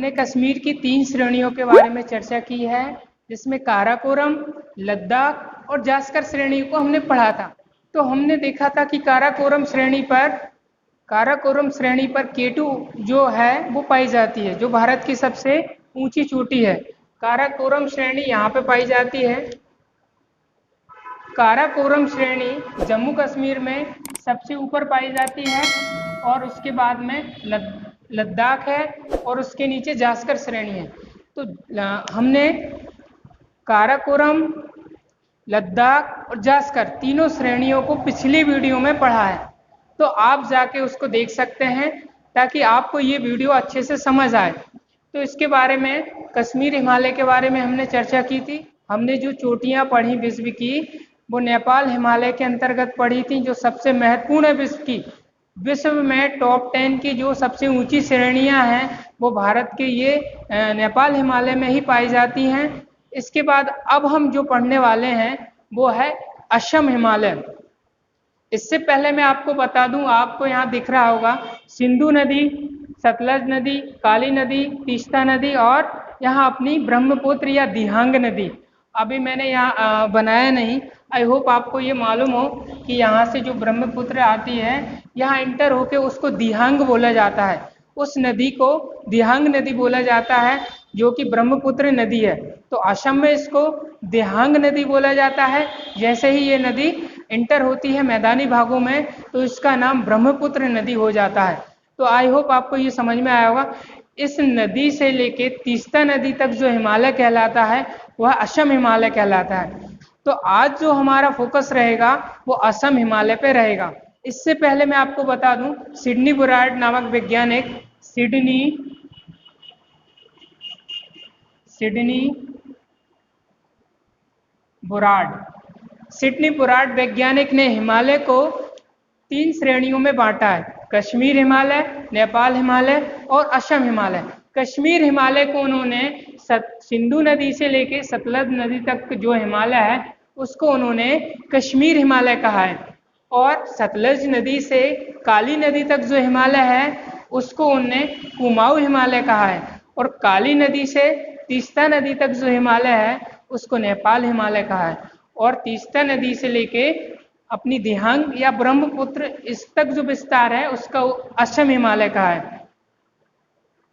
हमने कश्मीर की 3 श्रेणियों के बारे में चर्चा की है, जिसमें काराकोरम, लद्दाख और जास्कर श्रेणी को हमने पढ़ा था। तो हमने देखा था कि काराकोरम श्रेणी पर केटू जो है वो पाई जाती है, जो भारत की सबसे ऊंची चोटी है। काराकोरम श्रेणी यहाँ पे पाई जाती है। काराकोरम श्रेणी जम्मू कश्मीर में सबसे ऊपर पाई जाती है और उसके बाद में लद्दाख है और उसके नीचे जास्कर श्रेणी है। तो हमने काराकोरम, लद्दाख और जास्कर तीनों श्रेणियों को पिछली वीडियो में पढ़ा है, तो आप जाके उसको देख सकते हैं ताकि आपको ये वीडियो अच्छे से समझ आए। तो इसके बारे में कश्मीर हिमालय के बारे में हमने चर्चा की थी। हमने जो चोटियां पढ़ी विश्व की वो नेपाल हिमालय के अंतर्गत पढ़ी थी, जो सबसे महत्वपूर्ण है विश्व की। विश्व में टॉप 10 की जो सबसे ऊंची श्रेणियां हैं वो भारत के ये नेपाल हिमालय में ही पाई जाती हैं। इसके बाद अब हम जो पढ़ने वाले हैं वो है असम हिमालय। इससे पहले मैं आपको बता दूं, आपको यहाँ दिख रहा होगा सिंधु नदी, सतलज नदी, काली नदी, तीस्ता नदी और यहाँ अपनी ब्रह्मपुत्र या दिहांग नदी। अभी मैंने यहाँ बनाया नहीं, आई होप आपको ये मालूम हो कि यहाँ से जो ब्रह्मपुत्र आती है यहाँ इंटर होके उसको दिहांग बोला जाता है। उस नदी को दिहांग नदी बोला जाता है जो कि ब्रह्मपुत्र नदी है। तो असम में इसको दिहांग नदी बोला जाता है। जैसे ही ये नदी इंटर होती है मैदानी भागों में तो इसका नाम ब्रह्मपुत्र नदी हो जाता है। तो आई होप आपको ये समझ में आया होगा। इस नदी से लेके तीस्ता नदी तक जो हिमालय कहलाता है वह असम हिमालय कहलाता है। तो आज जो हमारा फोकस रहेगा वो असम हिमालय पे रहेगा। इससे पहले मैं आपको बता दूं, सिडनी बुरार्ड नामक वैज्ञानिक सिडनी बुरार्ड वैज्ञानिक ने हिमालय को 3 श्रेणियों में बांटा है, कश्मीर हिमालय, नेपाल हिमालय और असम हिमालय। कश्मीर हिमालय को उन्होंने सिंधु नदी से लेके सतलज नदी तक जो हिमालय है उसको उन्होंने कश्मीर हिमालय कहा है, और सतलज नदी से काली नदी तक जो हिमालय है उसको उन्होंने कुमाऊं हिमालय कहा है, और काली नदी से तीस्ता नदी तक जो हिमालय है उसको नेपाल हिमालय कहा है, और तीस्ता नदी से लेके अपनी दिहांग या ब्रह्मपुत्र इस तक जो विस्तार है उसका असम हिमालय कहा है।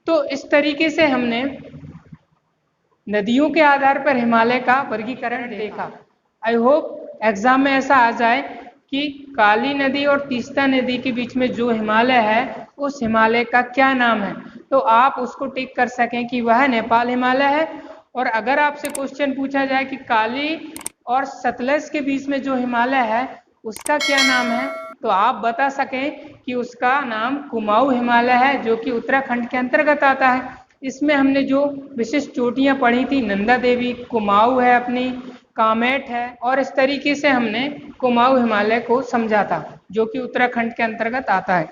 तो इस तरीके से हमने नदियों के आधार पर हिमालय का वर्गीकरण देखा। आई होप एग्जाम में ऐसा आ जाए कि काली नदी और तीस्ता नदी के बीच में जो हिमालय है उस हिमालय का क्या नाम है, तो आप उसको टिक कर सकें कि वह नेपाल हिमालय है। और अगर आपसे क्वेश्चन पूछा जाए कि काली और सतलज के बीच में जो हिमालय है उसका क्या नाम है, तो आप बता सकें कि उसका नाम कुमाऊं हिमालय है, जो कि उत्तराखंड के अंतर्गत आता है। इसमें हमने जो विशिष्ट चोटियां पढ़ी थी, नंदा देवी, कुमाऊं है अपनी, कामेट है, और इस तरीके से हमने कुमाऊं हिमालय को समझा था जो कि उत्तराखंड के अंतर्गत आता है।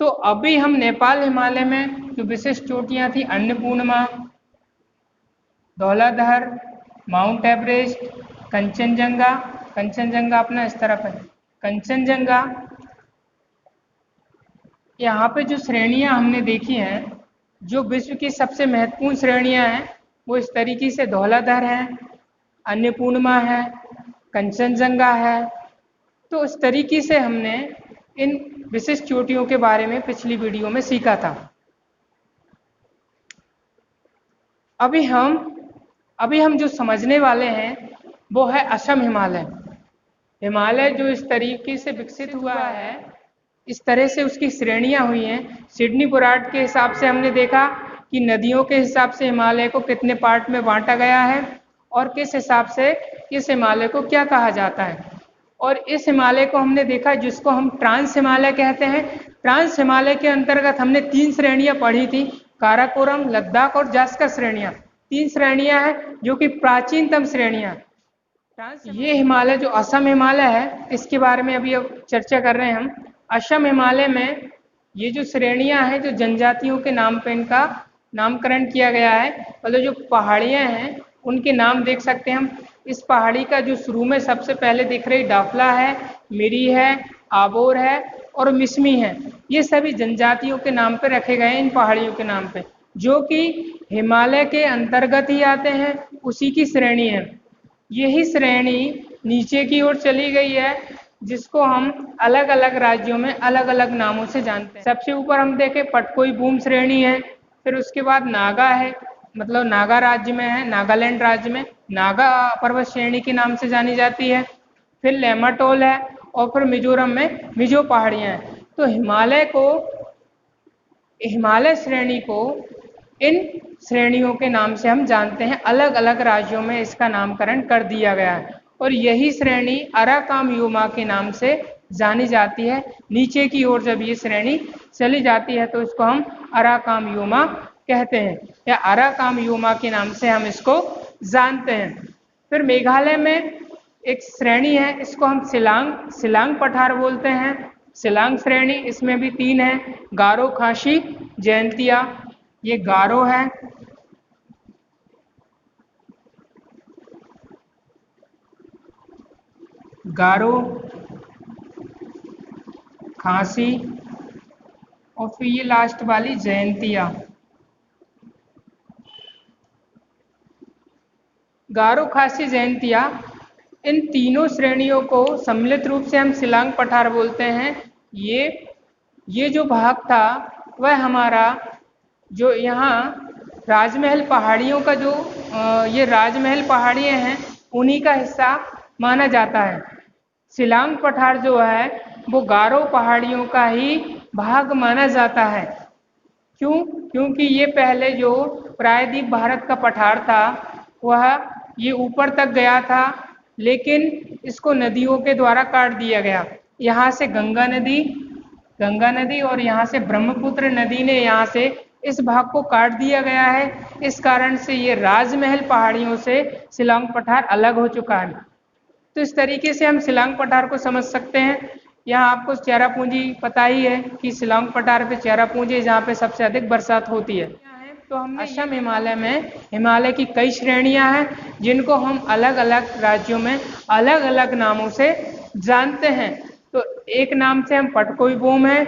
तो अभी हम नेपाल हिमालय में जो विशिष्ट चोटियां थी, अन्नपूर्णा, धौलाधर, माउंट एवरेस्ट, कंचनजंगा अपना इस तरफ है, कंचनजंगा। यहाँ पे जो श्रेणियां हमने देखी हैं, जो विश्व की सबसे महत्वपूर्ण श्रेणियां हैं वो इस तरीके से धौलाधर है, अन्नपूर्णा है, कंचनजंगा है। तो इस तरीके से हमने इन विशिष्ट चोटियों के बारे में पिछली वीडियो में सीखा था। अभी हम जो समझने वाले हैं वो है असम हिमालय। हिमालय जो इस तरीके से विकसित हुआ है, इस तरह से उसकी श्रेणियां हुई हैं। सिडनी बुरार्ड के हिसाब से हमने देखा कि नदियों के हिसाब से हिमालय को कितने पार्ट में बांटा गया है और किस हिसाब से इस हिमालय को क्या कहा जाता है। और इस हिमालय को हमने देखा जिसको हम ट्रांस हिमालय कहते हैं। ट्रांस हिमालय के अंतर्गत हमने 3 श्रेणियां पढ़ी थी, काराकोरम, लद्दाख और जास्कर श्रेणियां। 3 श्रेणियां हैं जो कि प्राचीनतम श्रेणियां। ये हिमालय जो असम हिमालय है इसके बारे में अभी अब चर्चा कर रहे हैं हम। असम हिमालय में ये जो श्रेणियां हैं, जो जनजातियों के नाम पे इनका नामकरण किया गया है, मतलब जो पहाड़ियां हैं उनके नाम देख सकते हैं हम। इस पहाड़ी का जो शुरू में सबसे पहले दिख रही डाफला है, मिरी है, आबोर है और मिसमी है, ये सभी जनजातियों के नाम पे रखे गए हैं इन पहाड़ियों के नाम पे। जो कि हिमालय के अंतर्गत ही आते हैं, उसी की श्रेणी है। यही श्रेणी नीचे की ओर चली गई है, जिसको हम अलग अलग राज्यों में अलग अलग नामों से जानते हैं। सबसे ऊपर हम देखें पटकोई बूम श्रेणी है, फिर उसके बाद नागा है, मतलब नागा राज्य में है, नागालैंड राज्य में नागा पर्वत श्रेणी के नाम से जानी जाती है। फिर लेमाटोल है, और फिर मिजोरम में मिजो पहाड़ियाँ हैं। तो हिमालय श्रेणी को इन श्रेणियों के नाम से हम जानते हैं। अलग अलग राज्यों में इसका नामकरण कर दिया गया है, और यही श्रेणी अराकामयुमा के नाम से जानी जाती है। नीचे की ओर जब ये श्रेणी चली जाती है तो इसको हम अराकामयुमा कहते हैं, या अराकामयुमा के नाम से हम इसको जानते हैं। फिर मेघालय में एक श्रेणी है, इसको हम शिलांग पठार बोलते हैं। शिलांग श्रेणी, इसमें भी 3 है, गारो, खासी, जयंतिया। ये गारो है, गारो, खासी, और फिर ये लास्ट वाली जयंतिया। गारो, खासी, जयंतिया, इन तीनों श्रेणियों को सम्मिलित रूप से हम शिलांग पठार बोलते हैं। ये जो भाग था वह हमारा जो यहाँ राजमहल पहाड़ियों का जो ये राजमहल पहाड़ियाँ हैं उन्हीं का हिस्सा माना जाता है। शिलांग पठार जो है वो गारो पहाड़ियों का ही भाग माना जाता है। क्यों? क्योंकि ये पहले जो प्रायद्वीप भारत का पठार था वह ये ऊपर तक गया था, लेकिन इसको नदियों के द्वारा काट दिया गया। यहाँ से गंगा नदी और यहाँ से ब्रह्मपुत्र नदी ने यहाँ से इस भाग को काट दिया गया है। इस कारण से ये राजमहल पहाड़ियों से शिलांग पठार अलग हो चुका है। तो इस तरीके से हम शिलांग पठार को समझ सकते हैं। यहाँ आपको चेरापूंजी पता ही है कि शिलांग पठार पे चेरापूंजी जहाँ पे सबसे अधिक बरसात होती है। तो हमने असम हिमालय में हिमालय की कई श्रेणियां हैं जिनको हम अलग अलग राज्यों में अलग अलग नामों से जानते हैं। तो एक नाम से हम पटकोई बूम है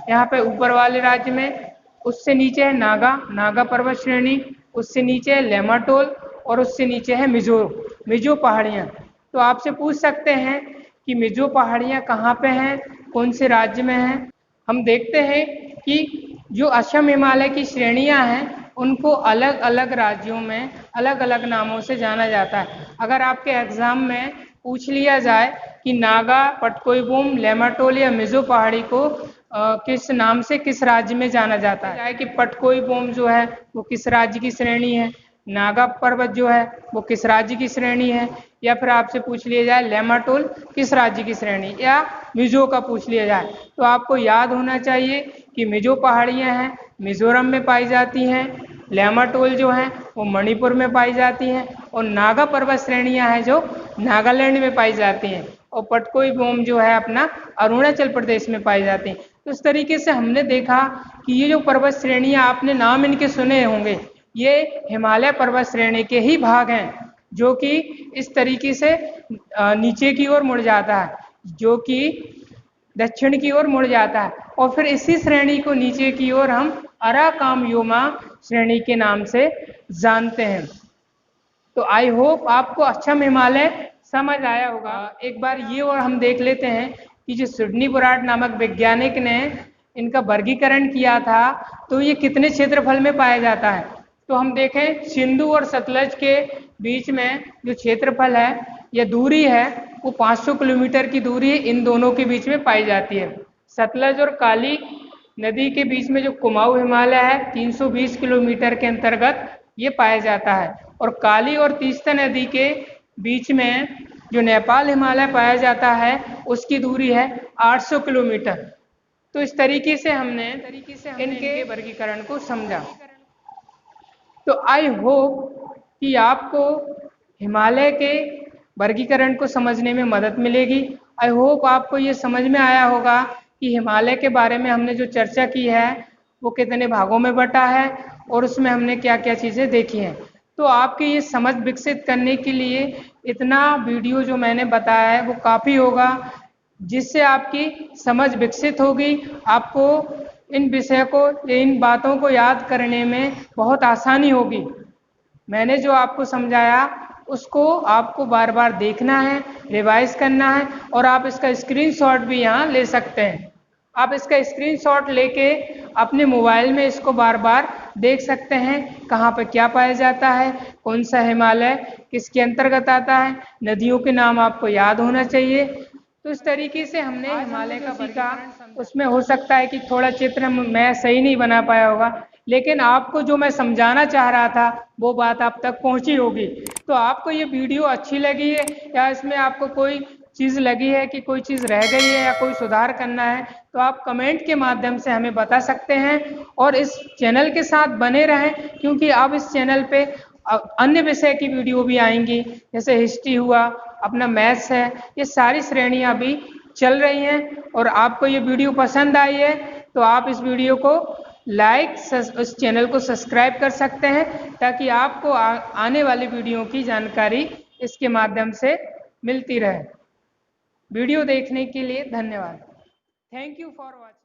यहाँ पे ऊपर वाले राज्य में, उससे नीचे है नागा पर्वत श्रेणी, उससे नीचे है लेमाटोल, और उससे नीचे है मिजो पहाड़ियाँ। तो आपसे पूछ सकते हैं कि मिजो पहाड़ियाँ कहाँ पे हैं, कौन से राज्य में हैं। हम देखते हैं कि जो असम हिमालय की श्रेणियां हैं उनको अलग अलग राज्यों में अलग अलग नामों से जाना जाता है। अगर आपके एग्जाम में पूछ लिया जाए कि नागा, पटकोई बूम, लेमाटोल या मिजो पहाड़ी को किस नाम से किस राज्य में जाना जाता है, कि पटकोई बूम जो है वो किस राज्य की श्रेणी है, नागा पर्वत जो है वो किस राज्य की श्रेणी है, या फिर आपसे पूछ लिया जाए लेमाटोल किस राज्य की श्रेणी, या मिजो का पूछ लिया जाए, तो आपको याद होना चाहिए कि मिजो पहाड़ियाँ हैं मिजोरम में पाई जाती हैं, लेमाटोल जो हैं वो मणिपुर में पाई जाती हैं, और नागा पर्वत श्रेणियाँ हैं जो नागालैंड में पाई जाती हैं, और पटकोई बूम जो है अपना अरुणाचल प्रदेश में पाई जाती हैं। तो इस तरीके से हमने देखा कि ये जो पर्वत श्रेणियाँ आपने नाम इनके सुने होंगे, ये हिमालय पर्वत श्रेणी के ही भाग हैं, जो कि इस तरीके से नीचे की ओर मुड़ जाता है, जो कि दक्षिण की ओर मुड़ जाता है, और फिर इसी श्रेणी को नीचे की ओर हम अराकामयुमा श्रेणी के नाम से जानते हैं। तो आई होप आपको असम हिमालय समझ आया होगा। एक बार ये और हम देख लेते हैं कि जो सिडनी ब्राड नामक वैज्ञानिक ने इनका वर्गीकरण किया था तो ये कितने क्षेत्रफल में पाया जाता है। तो हम देखें सिंधु और सतलज के बीच में जो क्षेत्रफल है या दूरी है वो 500 किलोमीटर की दूरी इन दोनों के बीच में पाई जाती है। सतलज और काली नदी के बीच में जो कुमाऊं हिमालय है 320 किलोमीटर के अंतर्गत ये पाया जाता है, और काली और तीस्ता नदी के बीच में जो नेपाल हिमालय पाया जाता है उसकी दूरी है 800 किलोमीटर। तो इस तरीके से हमने इनके वर्गीकरण को समझा। तो आई होप कि आपको हिमालय के वर्गीकरण को समझने में मदद मिलेगी। आई होप आपको ये समझ में आया होगा कि हिमालय के बारे में हमने जो चर्चा की है वो कितने भागों में बटा है और उसमें हमने क्या क्या चीज़ें देखी हैं। तो आपकी ये समझ विकसित करने के लिए इतना वीडियो जो मैंने बताया है वो काफ़ी होगा, जिससे आपकी समझ विकसित होगी। आपको इन विषय को, इन बातों को याद करने में बहुत आसानी होगी। मैंने जो आपको समझाया उसको आपको बार बार देखना है, रिवाइज करना है, और आप इसका स्क्रीनशॉट भी यहाँ ले सकते हैं। आप इसका स्क्रीनशॉट लेके अपने मोबाइल में इसको बार बार देख सकते हैं, कहाँ पर क्या पाया जाता है, कौन सा हिमालय किसके अंतर्गत आता है, नदियों के नाम आपको याद होना चाहिए। तो इस तरीके से हमने हिमालय का सीखा। उसमें हो सकता है कि थोड़ा चित्र मैं सही नहीं बना पाया होगा, लेकिन आपको जो मैं समझाना चाह रहा था वो बात आप तक पहुंची होगी। तो आपको ये वीडियो अच्छी लगी है, या इसमें आपको कोई चीज़ लगी है कि कोई चीज़ रह गई है या कोई सुधार करना है, तो आप कमेंट के माध्यम से हमें बता सकते हैं। और इस चैनल के साथ बने रहें, क्योंकि अब इस चैनल पे अन्य विषय की वीडियो भी आएंगी, जैसे हिस्ट्री हुआ, अपना मैथ्स है, ये सारी श्रेणियां भी चल रही हैं। और आपको ये वीडियो पसंद आई है तो आप इस वीडियो को लाइक, उस चैनल को सब्सक्राइब कर सकते हैं, ताकि आपको आने वाली वीडियो की जानकारी इसके माध्यम से मिलती रहे। वीडियो देखने के लिए धन्यवाद। Thank you for watching.